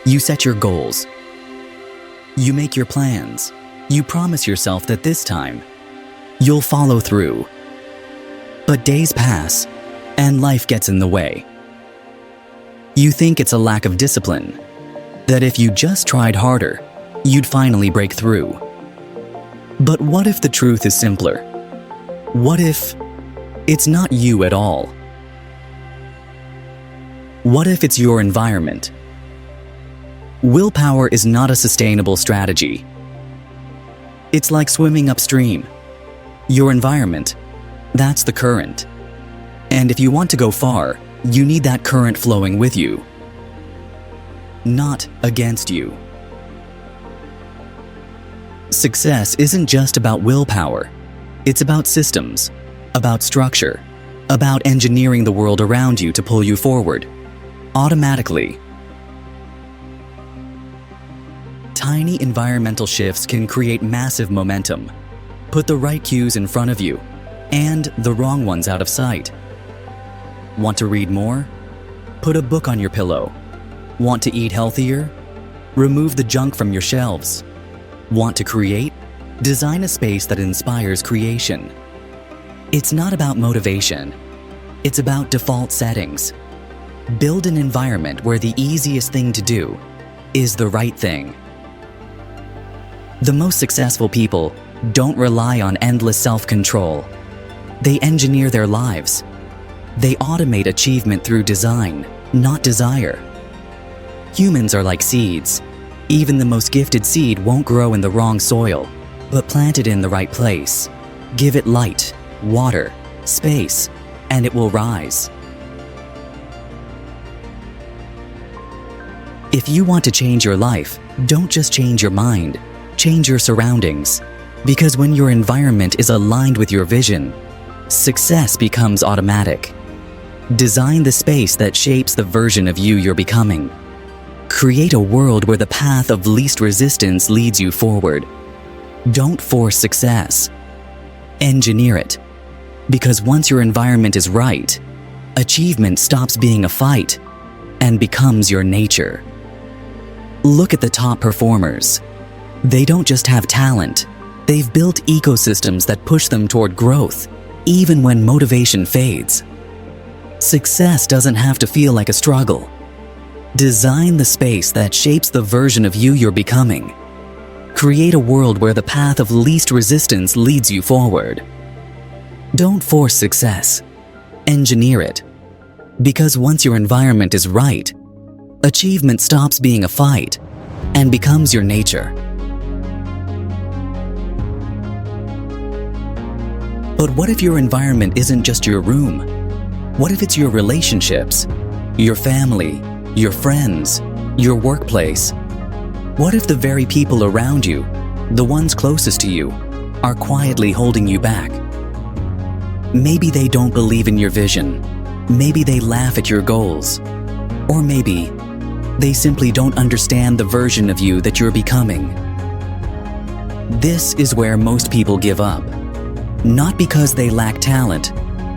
You set your goals. You make your plans. You promise yourself that this time, you'll follow through. But days pass, and life gets in the way. You think it's a lack of discipline, that if you just tried harder, you'd finally break through. But what if the truth is simpler? What if it's not you at all? What if it's your environment? Willpower is not a sustainable strategy. It's like swimming upstream. Your environment, that's the current. And if you want to go far, you need that current flowing with you, not against you. Success isn't just about willpower. It's about systems, about structure, about engineering the world around you to pull you forward, automatically. Tiny environmental shifts can create massive momentum. Put the right cues in front of you, and the wrong ones out of sight. Want to read more? Put a book on your pillow. Want to eat healthier? Remove the junk from your shelves. Want to create? Design a space that inspires creation. It's not about motivation. It's about default settings. Build an environment where the easiest thing to do is the right thing. The most successful people don't rely on endless self-control. They engineer their lives. They automate achievement through design, not desire. Humans are like seeds. Even the most gifted seed won't grow in the wrong soil, but plant it in the right place. Give it light, water, space, and it will rise. If you want to change your life, don't just change your mind, change your surroundings. Because when your environment is aligned with your vision, success becomes automatic. Design the space that shapes the version of you you're becoming. Create a world where the path of least resistance leads you forward. Don't force success. Engineer it. Because once your environment is right, achievement stops being a fight and becomes your nature. Look at the top performers. They don't just have talent. They've built ecosystems that push them toward growth, even when motivation fades. Success doesn't have to feel like a struggle. Design the space that shapes the version of you you're becoming. Create a world where the path of least resistance leads you forward. Don't force success. Engineer it. Because once your environment is right, achievement stops being a fight and becomes your nature. But what if your environment isn't just your room? What if it's your relationships, your family, your friends, your workplace? What if the very people around you, the ones closest to you, are quietly holding you back? Maybe they don't believe in your vision. Maybe they laugh at your goals. Or maybe they simply don't understand the version of you that you're becoming. This is where most people give up. Not because they lack talent,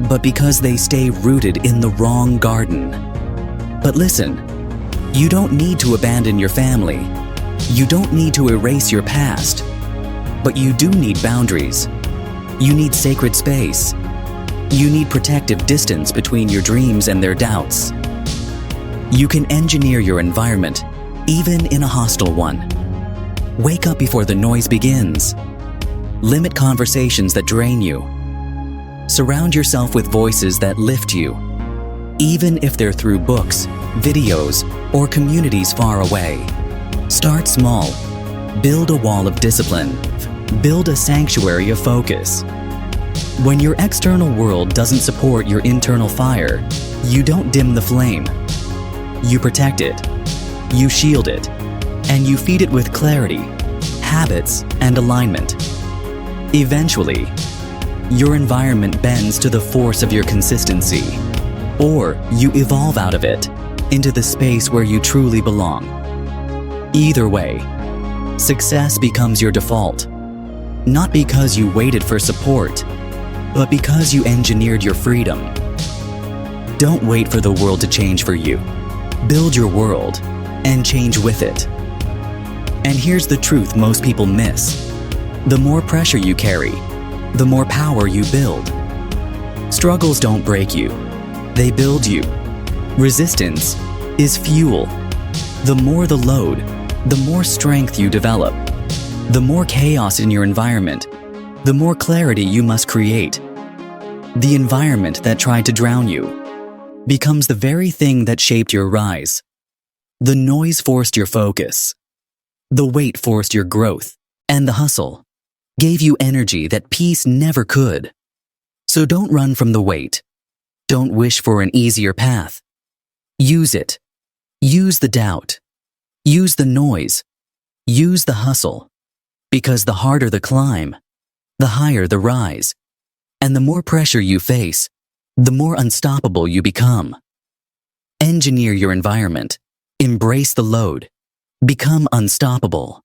but because they stay rooted in the wrong garden. But listen, you don't need to abandon your family. You don't need to erase your past. But you do need boundaries. You need sacred space. You need protective distance between your dreams and their doubts. You can engineer your environment, even in a hostile one. Wake up before the noise begins. Limit conversations that drain you. Surround yourself with voices that lift you, even if they're through books, videos, or communities far away. Start small. Build a wall of discipline. Build a sanctuary of focus. When your external world doesn't support your internal fire, you don't dim the flame. You protect it. You shield it. And you feed it with clarity, habits, and alignment. Eventually, your environment bends to the force of your consistency, or you evolve out of it into the space where you truly belong. Either way, success becomes your default, not because you waited for support, but because you engineered your freedom. Don't wait for the world to change for you. Build your world, and change with it. And here's the truth most people miss. The more pressure you carry, the more power you build. Struggles don't break you, they build you. Resistance is fuel. The more the load, the more strength you develop. The more chaos in your environment, the more clarity you must create. The environment that tried to drown you becomes the very thing that shaped your rise. The noise forced your focus. The weight forced your growth, and the hustle gave you energy that peace never could. So don't run from the weight. Don't wish for an easier path. Use it. Use the doubt. Use the noise. Use the hustle. Because the harder the climb, the higher the rise. And the more pressure you face, the more unstoppable you become. Engineer your environment. Embrace the load. Become unstoppable.